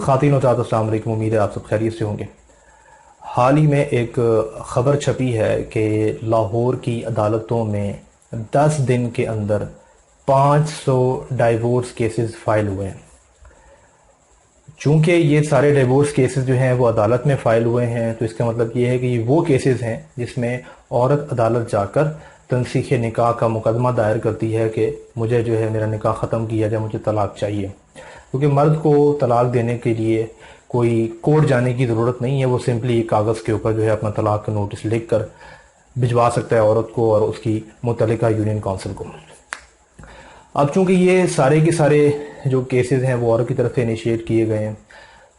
خواتین و حضرات السلام علیکم، امید ہے آپ سب خیریت سے ہوں گے۔ حال ہی میں ایک خبر چھپی ہے کہ لاہور کی عدالتوں میں 10 دن کے اندر 500 ڈائیورس کیسز فائل ہوئے ہیں۔ چونکہ یہ سارے ڈائیورس کیسز جو ہیں وہ عدالت میں فائل ہوئے ہیں، تو اس کا مطلب یہ ہے کہ یہ وہ کیسز ہیں جس میں عورت عدالت جا کر تنسیخ نکاح کا مقدمہ دائر کرتی ہے کہ مجھے جو ہے میرا نکاح ختم کیا جائے، مجھے طلاق چاہیے۔ کیونکہ مرد کو طلاق دینے کے لیے کوئی کورٹ جانے کی ضرورت نہیں ہے، وہ سمپلی کاغذ کے اوپر جو ہے اپنا طلاق کا نوٹس لکھ کر بھجوا سکتا ہے عورت کو اور اس کی متعلقہ یونین کونسل کو۔ اب چونکہ یہ سارے کے سارے جو کیسز ہیں وہ عورت کی طرف سے انیشیٹ کیے گئے ہیں،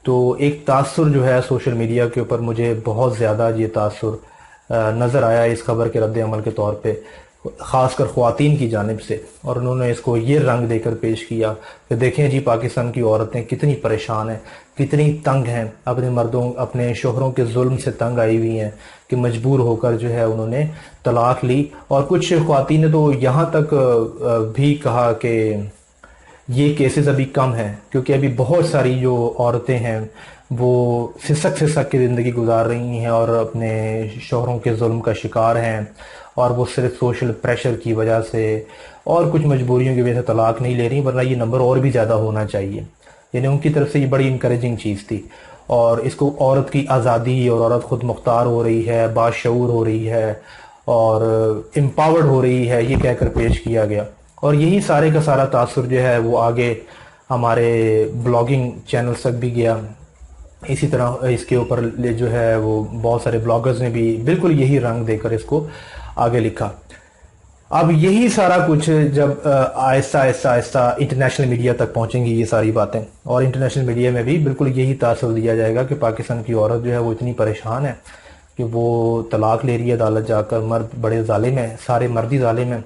تو ایک تاثر جو ہے سوشل میڈیا کے اوپر مجھے بہت زیادہ یہ تاثر نظر آیا اس خبر کے رد عمل کے طور پہ، خاص کر خواتین کی جانب سے، اور انہوں نے اس کو یہ رنگ دے کر پیش کیا کہ دیکھیں جی پاکستان کی عورتیں کتنی پریشان ہیں، کتنی تنگ ہیں، اپنے شوہروں کے ظلم سے تنگ آئی ہوئی ہیں کہ مجبور ہو کر جو ہے انہوں نے طلاق لی۔ اور کچھ خواتین نے تو یہاں تک بھی کہا کہ یہ کیسز ابھی کم ہیں، کیونکہ ابھی بہت ساری جو عورتیں ہیں وہ سسک کی زندگی گزار رہی ہیں اور اپنے شوہروں کے ظلم کا شکار ہیں، اور وہ صرف سوشل پریشر کی وجہ سے اور کچھ مجبوریوں کی وجہ سے طلاق نہیں لے رہی، ورنہ یہ نمبر اور بھی زیادہ ہونا چاہیے۔ یعنی ان کی طرف سے یہ بڑی انکریجنگ چیز تھی، اور اس کو عورت کی آزادی اور عورت خود مختار ہو رہی ہے، باشعور ہو رہی ہے اور امپاورڈ ہو رہی ہے، یہ کہہ کر پیش کیا گیا۔ اور یہی سارے کا سارا تاثر جو ہے وہ آگے ہمارے بلاگنگ چینلز تک بھی گیا۔ اسی طرح اس کے اوپر جو ہے وہ بہت سارے بلاگرز نے بھی بالکل یہی رنگ دے کر اس کو آگے لکھا۔ اب یہی سارا کچھ جب آہستہ آہستہ انٹرنیشنل میڈیا تک پہنچیں گی یہ ساری باتیں، اور انٹرنیشنل میڈیا میں بھی بالکل یہی تاثر دیا جائے گا کہ پاکستان کی عورت جو ہے وہ اتنی پریشان ہے کہ وہ طلاق لے رہی ہے عدالت جا کر، مرد بڑے ظالم ہیں، سارے مرد ہی ظالم ہیں،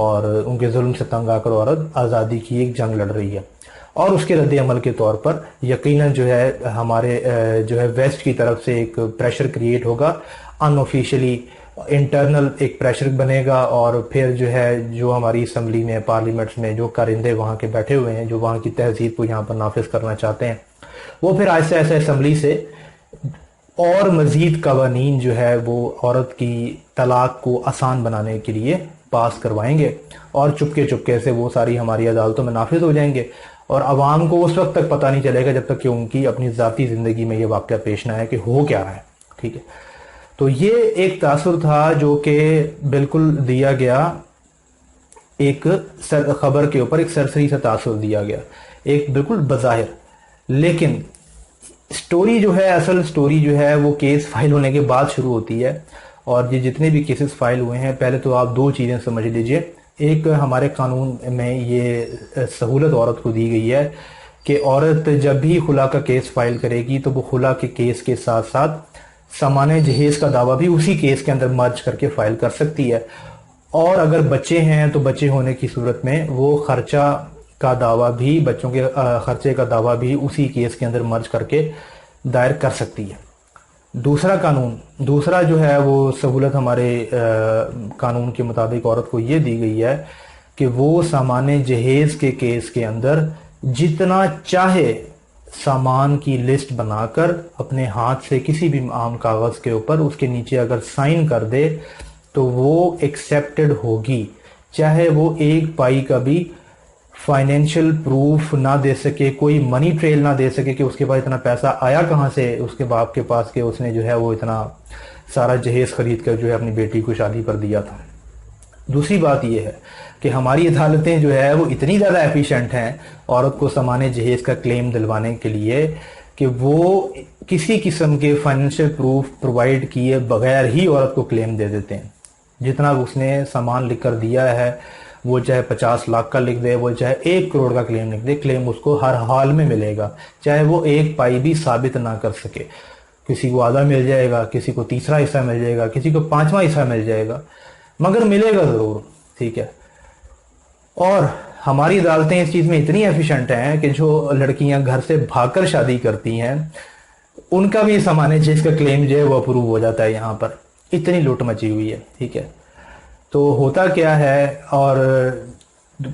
اور ان کے ظلم سے تنگ آ کر عورت آزادی کی ایک جنگ لڑ رہی ہے۔ اور اس کے رد عمل کے طور پر یقیناً جو ہے ہمارے جو ہے ویسٹ کی طرف سے ایک پریشر کریٹ ہوگا، ان آفیشلی انٹرنل ایک پریشر بنے گا، اور پھر جو ہے جو ہماری اسمبلی میں، پارلیمنٹس میں جو کارندے وہاں کے بیٹھے ہوئے ہیں، جو وہاں کی تہذیب کو یہاں پر نافذ کرنا چاہتے ہیں، وہ پھر آہستہ آہستہ اسمبلی سے اور مزید قوانین جو ہے وہ عورت کی طلاق کو آسان بنانے کے لیے پاس کروائیں گے، اور چپکے سے وہ ساری ہماری عدالتوں میں نافذ ہو جائیں گے، اور عوام کو اس وقت تک پتہ نہیں چلے گا جب تک کہ ان کی اپنی ذاتی زندگی میں یہ واقعہ پیش نہ آئے کہ ہو کیا رہا ہے۔ ٹھیک ہے، تو یہ ایک تاثر تھا جو کہ بالکل دیا گیا، ایک خبر کے اوپر ایک سرسری سا تاثر دیا گیا، ایک بالکل بظاہر، لیکن سٹوری جو ہے، اصل سٹوری جو ہے وہ کیس فائل ہونے کے بعد شروع ہوتی ہے۔ اور یہ جتنے بھی کیسز فائل ہوئے ہیں، پہلے تو آپ دو چیزیں سمجھ لیجئے۔ ایک، ہمارے قانون میں یہ سہولت عورت کو دی گئی ہے کہ عورت جب بھی خلا کا کیس فائل کرے گی تو وہ خلا کے کیس کے ساتھ ساتھ سامان جہیز کا دعویٰ بھی اسی کیس کے اندر مرج کر کے فائل کر سکتی ہے، اور اگر بچے ہیں تو بچے ہونے کی صورت میں وہ خرچہ کا دعویٰ بھی، بچوں کے خرچے کا دعویٰ بھی اسی کیس کے اندر مرج کر کے دائر کر سکتی ہے۔ دوسرا جو ہے وہ سہولت ہمارے قانون کے مطابق عورت کو یہ دی گئی ہے کہ وہ سامان جہیز کے کیس کے اندر جتنا چاہے سامان کی لسٹ بنا کر اپنے ہاتھ سے کسی بھی عام کاغذ کے اوپر اس کے نیچے اگر سائن کر دے تو وہ ایکسیپٹڈ ہوگی، چاہے وہ ایک پائی کا بھی فائنینشیل پروف نہ دے سکے، کوئی منی ٹریل نہ دے سکے کہ اس کے پاس اتنا پیسہ آیا کہاں سے اس کے باپ کے پاس کہ اس نے جو ہے وہ اتنا سارا جہیز خرید کر جو ہے اپنی بیٹی کو شادی پر دیا تھا۔ دوسری بات یہ ہے کہ ہماری عدالتیں جو ہے وہ اتنی زیادہ ایفیشینٹ ہیں عورت کو سامان جہیز کا کلیم دلوانے کے لیے کہ وہ کسی قسم کے فائنینشیل پروف پرووائڈ کیے بغیر ہی عورت کو کلیم دے دیتے ہیں۔ جتنا اس نے سامان لکھ کر دیا ہے، وہ چاہے 50 لاکھ کا لکھ دے، وہ چاہے 1 کروڑ کا کلیم لکھ دے، کلیم اس کو ہر حال میں ملے گا، چاہے وہ ایک پائی بھی ثابت نہ کر سکے۔ کسی کو آدھا مل جائے گا، کسی کو تیسرا حصہ مل جائے گا، کسی کو 5واں حصہ مل جائے گا، مگر ملے گا ضرور۔ ٹھیک ہے، اور ہماری عدالتیں اس چیز میں اتنی ایفیشینٹ ہیں کہ جو لڑکیاں گھر سے بھاگ کر شادی کرتی ہیں ان کا بھی سامان جہیز کا کلیم جو ہے وہ اپروو ہو جاتا ہے یہاں پر، اتنی لوٹ مچی ہوئی ہے۔ ٹھیک ہے، تو ہوتا کیا ہے، اور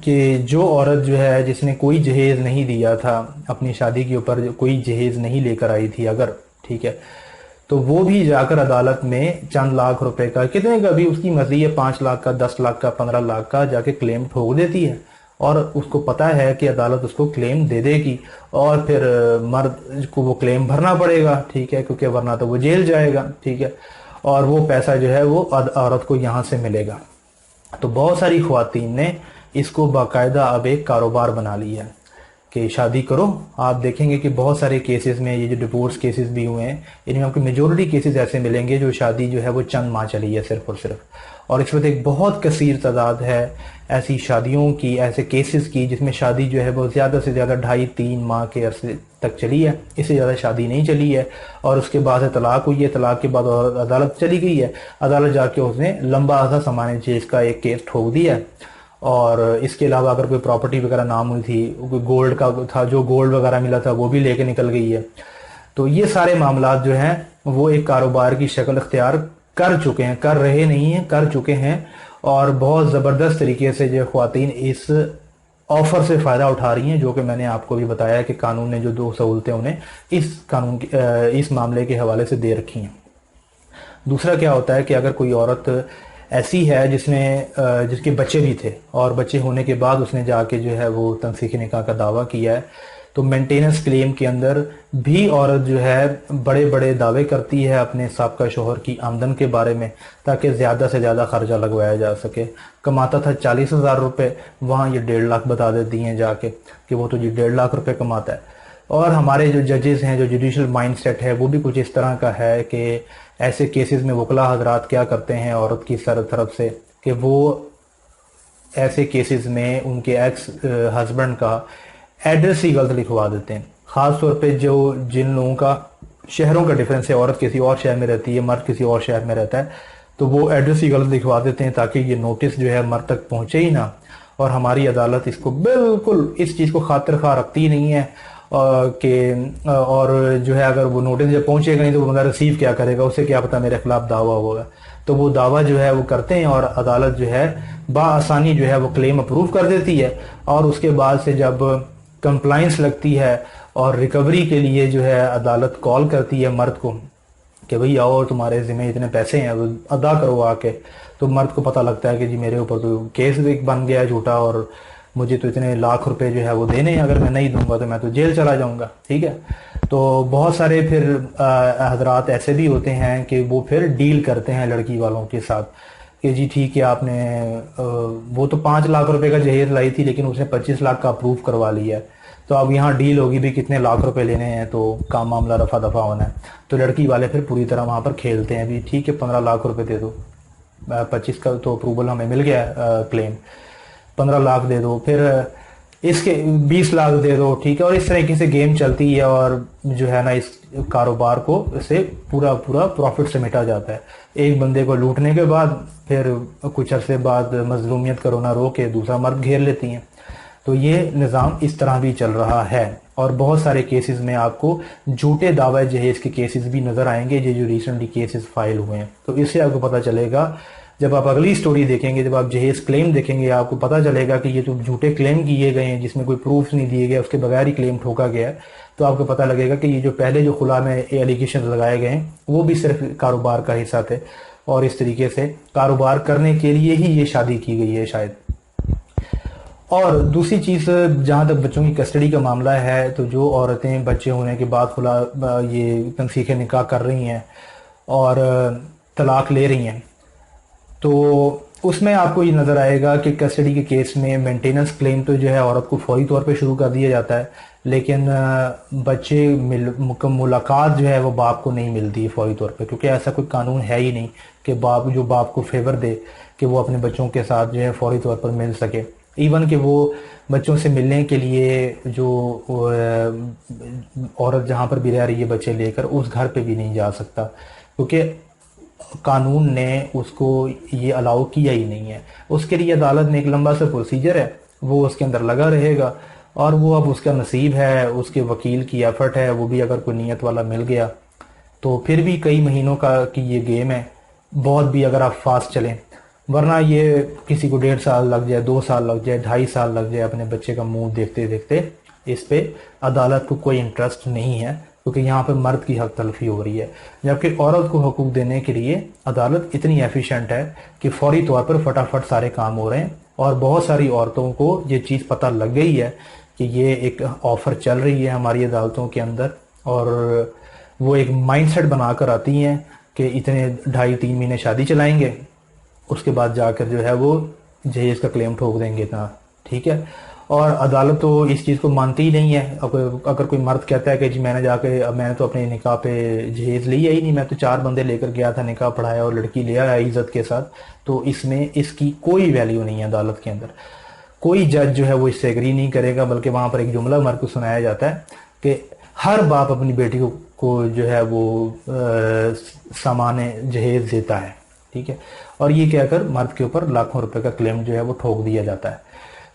کہ جو عورت جو ہے جس نے کوئی جہیز نہیں دیا تھا اپنی شادی کے اوپر، کوئی جہیز نہیں لے کر آئی تھی اگر، ٹھیک ہے، تو وہ بھی جا کر عدالت میں چند لاکھ روپے کا، کتنے کا بھی اس کی مرضی ہے، 5 لاکھ کا، 10 لاکھ کا، 15 لاکھ کا، جا کے کلیم ٹھوک دیتی ہے، اور اس کو پتا ہے کہ عدالت اس کو کلیم دے دے گی، اور پھر مرد کو وہ کلیم بھرنا پڑے گا، ٹھیک ہے، کیونکہ ورنہ تو وہ جیل جائے گا، ٹھیک ہے، اور وہ پیسہ جو ہے وہ عورت کو یہاں سے ملے گا۔ تو بہت ساری خواتین نے اس کو باقاعدہ اب ایک کاروبار بنا لیا ہے کہ شادی کرو۔ آپ دیکھیں گے کہ بہت سارے کیسز میں، یہ جو ڈیورس کیسز بھی ہوئے ہیں، ان میں آپ کو میجورٹی کیسز ایسے ملیں گے جو شادی جو ہے وہ چند ماہ چلی ہے صرف اور صرف، اور اس وقت ایک بہت کثیر تعداد ہے ایسی شادیوں کی، ایسے کیسز کی جس میں شادی جو ہے وہ زیادہ سے زیادہ 2.5-3 ماہ کے عرصے تک چلی ہے، اس سے زیادہ شادی نہیں چلی ہے، اور اس کے بعد سے طلاق ہوئی ہے، طلاق کے بعد عدالت چلی گئی ہے، عدالت جا کے اس نے لمبا عرصہ سمانے چیز کا ایک کیس ٹھوک دیا ہے، اور اس کے علاوہ اگر کوئی پراپرٹی وغیرہ نام ہوئی تھی، کوئی گولڈ کا تھا، جو گولڈ وغیرہ ملا تھا وہ بھی لے کے نکل گئی ہے۔ تو یہ سارے معاملات جو ہیں وہ ایک کاروبار کی شکل اختیار کر چکے ہیں، کر رہے نہیں ہیں، کر چکے ہیں، اور بہت زبردست طریقے سے جو خواتین اس آفر سے فائدہ اٹھا رہی ہیں، جو کہ میں نے آپ کو بھی بتایا کہ قانون نے جو 2 سہولتیں انہیں اس معاملے کے حوالے سے دے رکھی ہیں۔ دوسرا کیا ہوتا ہے کہ اگر کوئی عورت ایسی ہے جس کے بچے بھی تھے، اور بچے ہونے کے بعد اس نے جا کے جو ہے وہ تنسیخ نکاح کا دعویٰ کیا ہے، تو مینٹیننس کلیم کے اندر بھی عورت جو ہے بڑے بڑے دعوے کرتی ہے اپنے سابقہ شوہر کی آمدن کے بارے میں، تاکہ زیادہ سے زیادہ خرچہ لگوایا جا سکے۔ کماتا تھا 40,000 روپے، وہاں یہ 1.5 لاکھ بتا دیتی ہیں جا کے کہ وہ تو جی 1.5 لاکھ روپے کماتا ہے۔ اور ہمارے جو ججز ہیں، جو جوڈیشل مائنڈ سیٹ ہے، وہ بھی کچھ اس طرح کا ہے کہ ایسے کیسز میں وکلا حضرات کیا کرتے ہیں عورت کی طرف سے، کہ وہ ایسے کیسز میں ان کے ایکس ہسبینڈ کا ایڈریس ہی غلط لکھوا دیتے ہیں، خاص طور پہ جن لوگوں کا شہروں کا ڈیفرنس ہے، عورت کسی اور شہر میں رہتی ہے، مرد کسی اور شہر میں رہتا ہے، تو وہ ایڈریس ہی غلط لکھوا دیتے ہیں تاکہ یہ نوٹس جو ہے مرد تک پہنچے ہی نہ، اور ہماری عدالت اس کو بالکل اس چیز کو خاطر خواہ رکھتی نہیں ہے، اور جو ہے اگر وہ نوٹس جب پہنچے گا نہیں تو وہ بندہ ریسیو کیا کرے گا، اسے کیا پتا میرے خلاف دعویٰ ہوگا، تو وہ دعویٰ جو ہے وہ کرتے ہیں، اور عدالت جو ہے بآسانی جو ہے وہ کلیم اپروو کر دیتی ہے، اور اس کے بعد سے جب کمپلائنس لگتی ہے اور ریکوری کے لیے جو ہے عدالت کال کرتی ہے مرد کو کہ بھئی آؤ تمہارے ذمہ اتنے پیسے ہیں وہ ادا کرو آ کے، تو مرد کو پتہ لگتا ہے کہ جی میرے اوپر تو کیس بن گیا ہے جھوٹا، اور مجھے تو اتنے لاکھ روپے جو ہے وہ دینے ہیں، اگر میں نہیں دوں گا تو میں تو جیل چلا جاؤں گا، ٹھیک ہے۔ تو بہت سارے پھر حضرات ایسے بھی ہوتے ہیں کہ وہ پھر ڈیل کرتے ہیں لڑکی والوں کے ساتھ کہ جی ٹھیک ہے، آپ نے وہ تو 5 لاکھ روپے کا جہیز لائی تھی لیکن اس نے 25 لاکھ کا اپروو کروا لیا ہے، تو اب یہاں ڈیل ہوگی بھی کتنے لاکھ روپے لینے ہیں، تو کام معاملہ رفع دفع ہونا ہے، تو لڑکی والے پھر پوری طرح وہاں پر کھیلتے ہیں بھی ٹھیک ہے 15 لاکھ روپے دے دو، 25 کا تو اپروول ہمیں مل گیا ہے کلیم، 15 لاکھ دے دو، پھر اس کے 20 لاکھ دے دو، ٹھیک ہے، اور اس طریقے سے گیم چلتی ہے، اور جو ہے نا اس کاروبار کو سے پورا پروفٹ سمیٹا جاتا ہے۔ ایک بندے کو لوٹنے کے بعد پھر کچھ عرصے بعد مظلومیت کا رونا رو کے دوسرا مرد گھیر لیتی ہیں، تو یہ نظام اس طرح بھی چل رہا ہے، اور بہت سارے کیسز میں آپ کو جھوٹے دعوی جہیز کے کیسز بھی نظر آئیں گے، جو ریسنٹلی کیسز فائل ہوئے ہیں، تو اس سے آپ کو پتہ چلے گا، جب آپ اگلی سٹوری دیکھیں گے، جب آپ جہیز کلیم دیکھیں گے، آپ کو پتہ چلے گا کہ یہ تو جھوٹے کلیم کیے گئے ہیں جس میں کوئی پروفز نہیں دیے گئے، اس کے بغیر ہی کلیم ٹھوکا گیا ہے، تو آپ کو پتہ لگے گا کہ یہ جو پہلے جو خلا میں ایلیگیشن لگائے گئے ہیں وہ بھی صرف کاروبار کا حصہ تھے، اور اس طریقے سے کاروبار کرنے کے لیے ہی یہ شادی کی گئی ہے شاید۔ اور دوسری چیز، جہاں تک بچوں کی کسٹڈی کا معاملہ ہے، تو جو عورتیں بچے ہونے کے بعد یہ تنسیخ نکاح کر رہی ہیں اور طلاق لے رہی ہیں، تو اس میں آپ کو یہ نظر آئے گا کہ کسٹڈی کے کیس میں مینٹیننس کلیم تو جو ہے عورت کو فوری طور پہ شروع کر دیا جاتا ہے، لیکن بچے ملاقات جو ہے وہ باپ کو نہیں ملتی ہے فوری طور پہ، کیونکہ ایسا کوئی قانون ہے ہی نہیں کہ باپ کو فیور دے کہ وہ اپنے بچوں کے ساتھ جو ہے فوری طور پر مل سکے، ایون کہ وہ بچوں سے ملنے کے لیے جو عورت جہاں پر بھی رہ رہی ہے بچے لے کر، اس گھر پہ بھی نہیں جا سکتا، کیونکہ قانون نے اس کو یہ الاؤ کیا ہی نہیں ہے۔ اس کے لیے عدالت نے ایک لمبا سا پروسیجر ہے، وہ اس کے اندر لگا رہے گا، اور وہ اب اس کا نصیب ہے، اس کے وکیل کی ایفرٹ ہے، وہ بھی اگر کوئی نیت والا مل گیا تو پھر بھی کئی مہینوں کی یہ گیم ہے، بہت بھی اگر آپ فاسٹ چلیں ورنہ یہ کسی کو 1.5 سال لگ جائے، 2 سال لگ جائے، 2.5 سال لگ جائے اپنے بچے کا منہ دیکھتے دیکھتے، اس پہ عدالت کو کوئی انٹرسٹ نہیں ہے، کیونکہ یہاں پہ مرد کی حق تلفی ہو رہی ہے، جبکہ عورت کو حقوق دینے کے لیے عدالت اتنی ایفیشینٹ ہے کہ فوری طور پر فٹافٹ سارے کام ہو رہے ہیں، اور بہت ساری عورتوں کو یہ چیز پتہ لگ گئی ہے کہ یہ ایک آفر چل رہی ہے ہماری عدالتوں کے اندر، اور وہ ایک مائنڈ سیٹ بنا کر آتی ہیں کہ اتنے 2.5-3 مہینے شادی چلائیں گے، اس کے بعد جا کر جو ہے وہ جہیز کا کلیم ٹھوک دیں گے اتنا، ٹھیک ہے۔ اور عدالت تو اس چیز کو مانتی ہی نہیں ہے۔ اگر کوئی مرد کہتا ہے کہ جی میں نے تو اپنے نکاح پہ جہیز لیا ہی نہیں، میں تو 4 بندے لے کر گیا تھا، نکاح پڑھایا اور لڑکی لے آیا عزت کے ساتھ، تو اس میں اس کی کوئی ویلیو نہیں ہے عدالت کے اندر۔ کوئی جج جو ہے وہ اس سے ایگری نہیں کرے گا، بلکہ وہاں پر ایک جملہ مرد کو سنایا جاتا ہے کہ ہر باپ اپنی بیٹی کو جو ہے وہ سامان جہیز دیتا ہے، ٹھیک ہے، اور یہ کہہ کر مرد کے اوپر لاکھوں روپے کا کلیم جو ہے وہ ٹھوک دیا جاتا ہے۔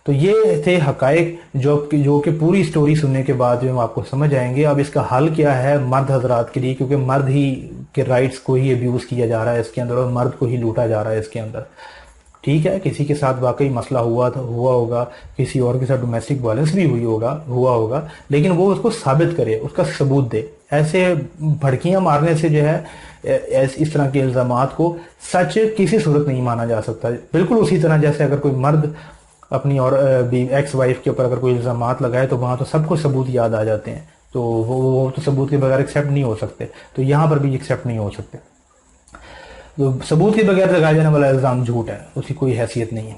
تو یہ تھے حقائق جو کہ پوری سٹوری سننے کے بعد جو ہم آپ کو سمجھ آئیں گے۔ اب اس کا حل کیا ہے مرد حضرات کے لیے، کیونکہ مرد ہی کے رائٹس کو ہی ابیوز کیا جا رہا ہے اس کے اندر، اور مرد کو ہی لوٹا جا رہا ہے اس کے اندر، ٹھیک ہے۔ کسی کے ساتھ واقعی مسئلہ ہوا ہوگا، کسی اور کے ساتھ ڈومیسٹک وائلنس بھی ہوا ہوگا، لیکن وہ اس کو ثابت کرے، اس کا ثبوت دے۔ ایسے بھڑکیاں مارنے سے جو ہے اس طرح کے الزامات کو سچ کسی صورت نہیں مانا جا سکتا۔ بالکل اسی طرح جیسے اگر کوئی مرد اپنی اور ایکس وائف کے اوپر اگر کوئی الزامات لگائے تو وہاں تو سب کو ثبوت یاد آ جاتے ہیں، تو وہ تو ثبوت کے بغیر ایکسیپٹ نہیں ہو سکتے، تو یہاں پر بھی ایکسیپٹ نہیں ہو سکتے۔ تو ثبوت کے بغیر لگایا جانے والا الزام جھوٹ ہے، اس کی کوئی حیثیت نہیں ہے۔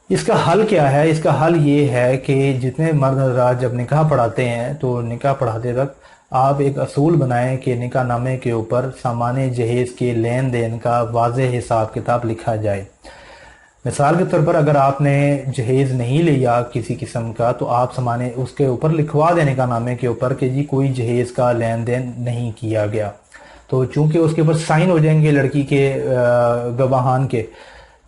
اس کا حل کیا ہے؟ اس کا حل یہ ہے کہ جتنے مرد حضرات جب نکاح پڑھاتے ہیں تو نکاح پڑھاتے وقت آپ ایک اصول بنائیں کہ نکاح نامے کے اوپر سامان جہیز کے لین دین کا واضح حساب کتاب لکھا جائے۔ مثال کے طور پر اگر آپ نے جہیز نہیں لیا کسی قسم کا، تو آپ سامان اس کے اوپر لکھوا دیں نکاح نامے کے اوپر کہ جی کوئی جہیز کا لین دین نہیں کیا گیا، تو چونکہ اس کے اوپر سائن ہو جائیں گے لڑکی کے گواہان کے،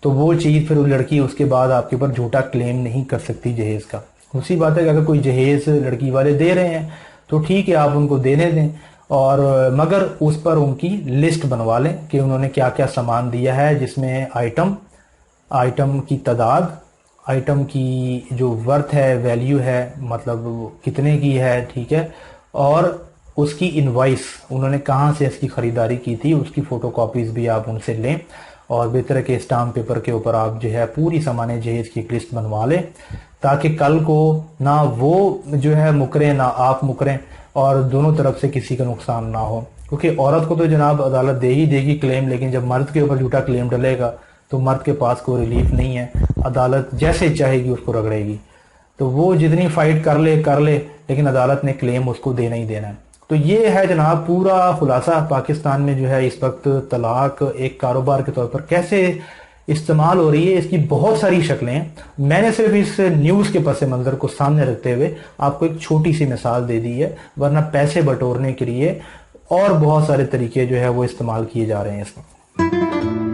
تو وہ چیز پھر لڑکی اس کے بعد آپ کے اوپر جھوٹا کلیم نہیں کر سکتی جہیز کا۔ دوسری بات ہے کہ اگر کوئی جہیز لڑکی والے دے رہے ہیں تو ٹھیک ہے، آپ ان کو دینے دیں، اور مگر اس پر ان کی لسٹ بنوا لیں کہ انہوں نے کیا کیا سامان دیا ہے، جس میں آئٹم کی تعداد، آئٹم کی جو ورتھ ہے، ویلیو ہے، مطلب کتنے کی ہے، ٹھیک ہے، اور اس کی انوائس، انہوں نے کہاں سے اس کی خریداری کی تھی، اس کی فوٹو کاپیز بھی آپ ان سے لیں، اور بہتر ہے کہ اسٹامپ پیپر کے اوپر آپ جو ہے پوری سامان جہیز کی ایک لسٹ بنوا لیں، تاکہ کل کو نہ وہ جو ہے مکریں نہ آپ مکریں، اور دونوں طرف سے کسی کا نقصان نہ ہو۔ کیونکہ عورت کو تو جناب عدالت دے ہی دے گی کلیم، لیکن جب مرد کے اوپر جھوٹا کلیم ڈلے گا تو مرد کے پاس کوئی ریلیف نہیں ہے، عدالت جیسے چاہے گی اس کو رگڑے گی، تو وہ جتنی فائٹ کر لے، لیکن عدالت نے کلیم اس کو دینا ہی دینا ہے۔ تو یہ ہے جناب پورا خلاصہ پاکستان میں جو ہے اس وقت طلاق ایک کاروبار کے طور پر کیسے استعمال ہو رہی ہے۔ اس کی بہت ساری شکلیں ہیں، میں نے صرف اس نیوز کے پس منظر کو سامنے رکھتے ہوئے آپ کو ایک چھوٹی سی مثال دے دی ہے، ورنہ پیسے بٹورنے کے لیے اور بہت سارے طریقے جو ہے وہ استعمال کیے جا رہے ہیں اس وقت۔